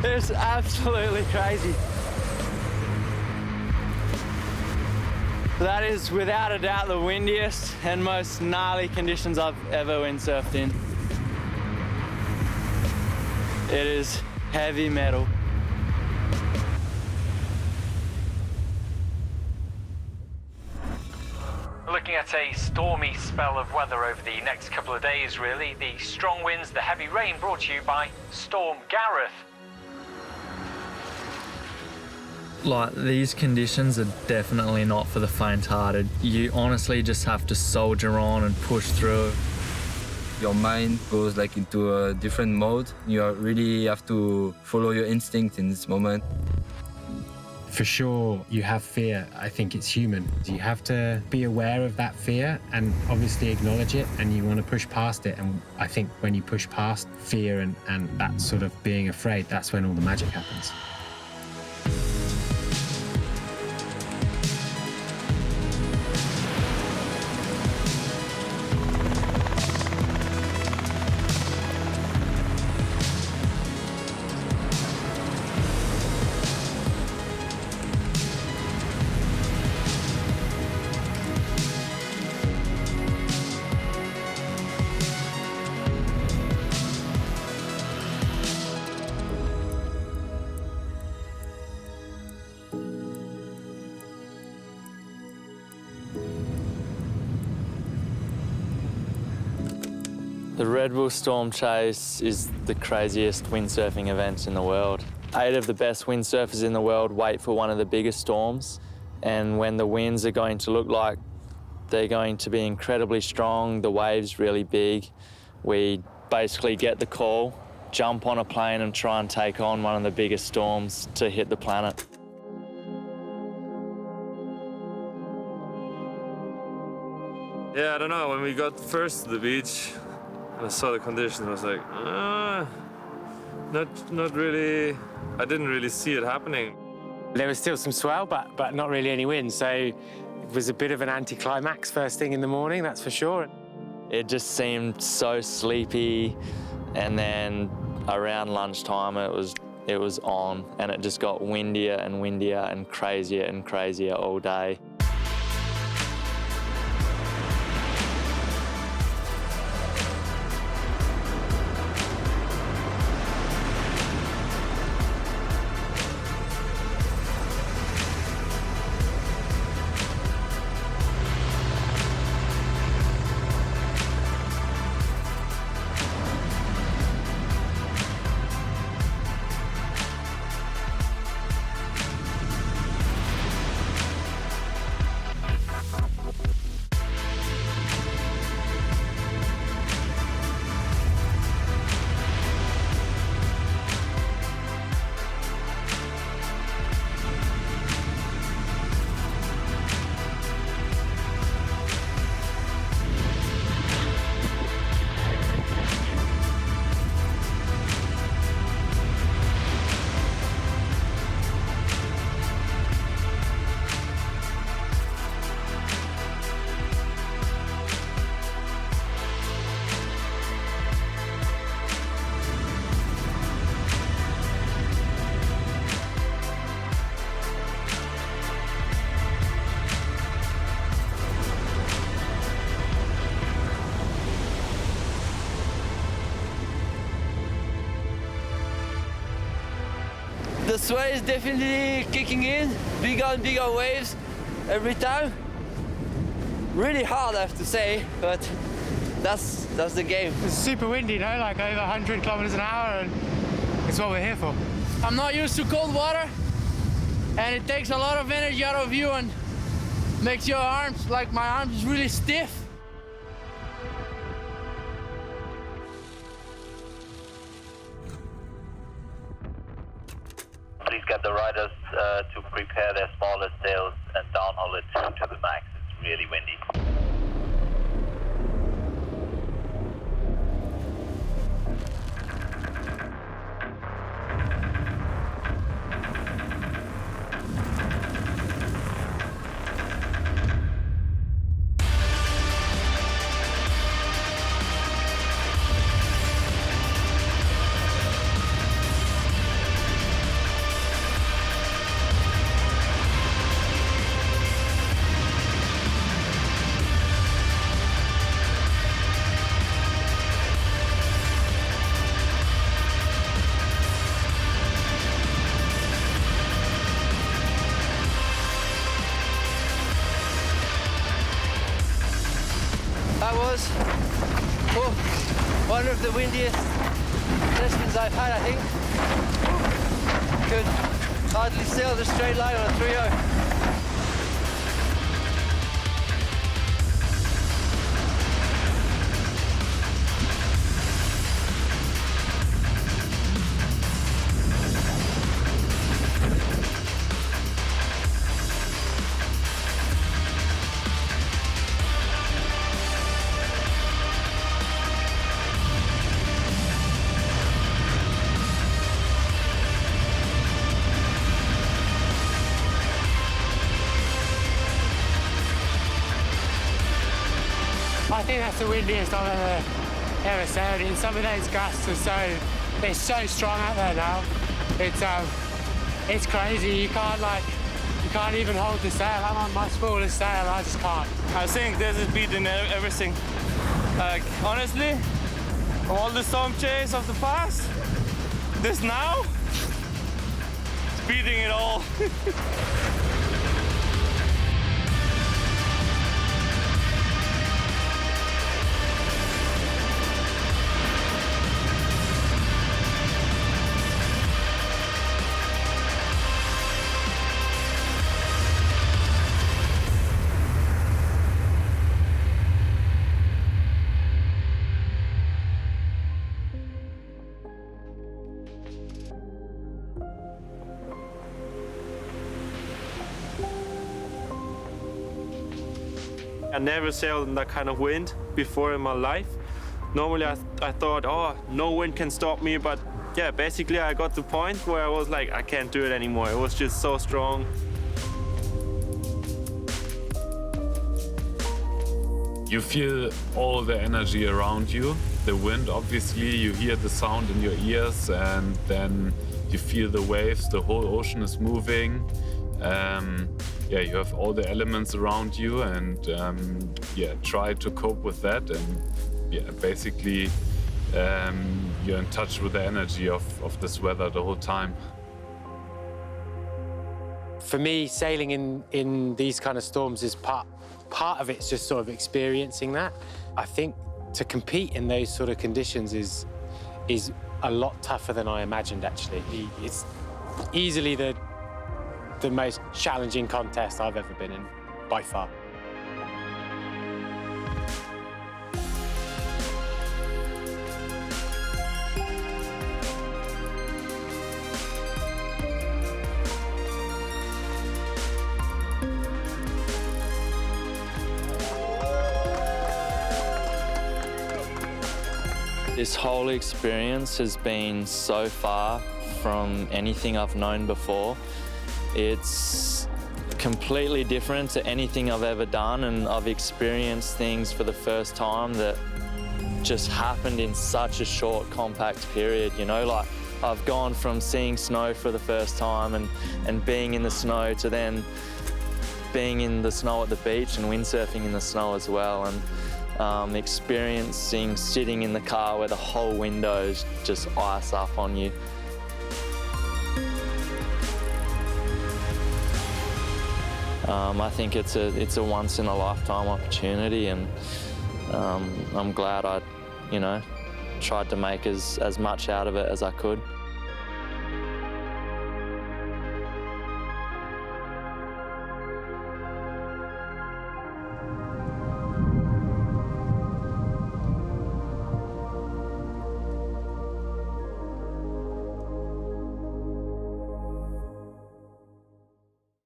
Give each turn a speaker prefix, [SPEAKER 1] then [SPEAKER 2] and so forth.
[SPEAKER 1] It's absolutely crazy. That is without a doubt the windiest and most gnarly conditions I've ever windsurfed in. It is heavy metal.
[SPEAKER 2] Looking at a stormy spell of weather over the next couple of days, really. The strong winds, the heavy rain brought to you by Storm Gareth.
[SPEAKER 1] Like, these conditions are definitely not for the faint-hearted. You honestly just have to soldier on and push through.
[SPEAKER 3] Your mind goes like into a different mode. You really have to follow your instinct in this moment.
[SPEAKER 4] For sure, you have fear. I think it's human. You have to be aware of that fear and obviously acknowledge it, and you want to push past it. And I think when you push past fear and that sort of being afraid, that's when all the magic happens.
[SPEAKER 1] The RedBull Stormchase is the craziest windsurfing event in the world. 8 of the best windsurfers in the world wait for one of the biggest storms, and when the winds are going to look like they're going to be incredibly strong, the waves really big, we basically get the call, jump on a plane and try and take on one of the biggest storms to hit the planet.
[SPEAKER 5] Yeah, I don't know, when we got first to the beach, and I saw the conditions, I was like, not really. I didn't really see it happening.
[SPEAKER 6] There was still some swell, but not really any wind, so it was a bit of an anticlimax first thing in the morning, that's for sure.
[SPEAKER 1] It just seemed so sleepy, and then around lunchtime it was on, and it just got windier and windier and crazier all day.
[SPEAKER 7] The sway is definitely kicking in, bigger and bigger waves every time. Really hard, I have to say, but that's the game.
[SPEAKER 6] It's super windy, like over 100 kilometers an hour, and it's what we're here for.
[SPEAKER 7] I'm not used to cold water, and it takes a lot of energy out of you and makes your arms, like my arms, really stiff.
[SPEAKER 8] Please get the riders to prepare their smallest sails and downhaul it to the max. It's really windy.
[SPEAKER 7] of the windiest sessions I've had, I think. Could hardly sail the straight line on a 3-0.
[SPEAKER 6] I think that's the windiest I've ever sailed in. Some of those gusts are they're so strong out there now. It's crazy. You can't even hold the sail. I'm on my smallest sail. I just can't.
[SPEAKER 5] I think this is beating everything. Like, honestly, from all the Stormchase of the past, this now, it's beating it all. I never sailed in that kind of wind before in my life. Normally I thought, oh, no wind can stop me, but yeah, basically I got to the point where I was like, I can't do it anymore. It was just so strong.
[SPEAKER 9] You feel all the energy around you. The wind, obviously, you hear the sound in your ears, and then you feel the waves, the whole ocean is moving. Yeah, you have all the elements around you, and yeah, try to cope with that. And yeah, basically, you're in touch with the energy of this weather the whole time.
[SPEAKER 6] For me, sailing in these kind of storms is part of it's just sort of experiencing that. I think to compete in those sort of conditions is a lot tougher than I imagined, actually. It's easily the most challenging contest I've ever been in, by far.
[SPEAKER 1] This whole experience has been so far from anything I've known before. It's completely different to anything I've ever done, and I've experienced things for the first time that just happened in such a short, compact period, you know? Like, I've gone from seeing snow for the first time and being in the snow to then being in the snow at the beach and windsurfing in the snow as well, and experiencing sitting in the car where the whole windows just ice up on you. I think it's a once-in-a-lifetime opportunity, and I'm glad I, tried to make as much out of it as I could.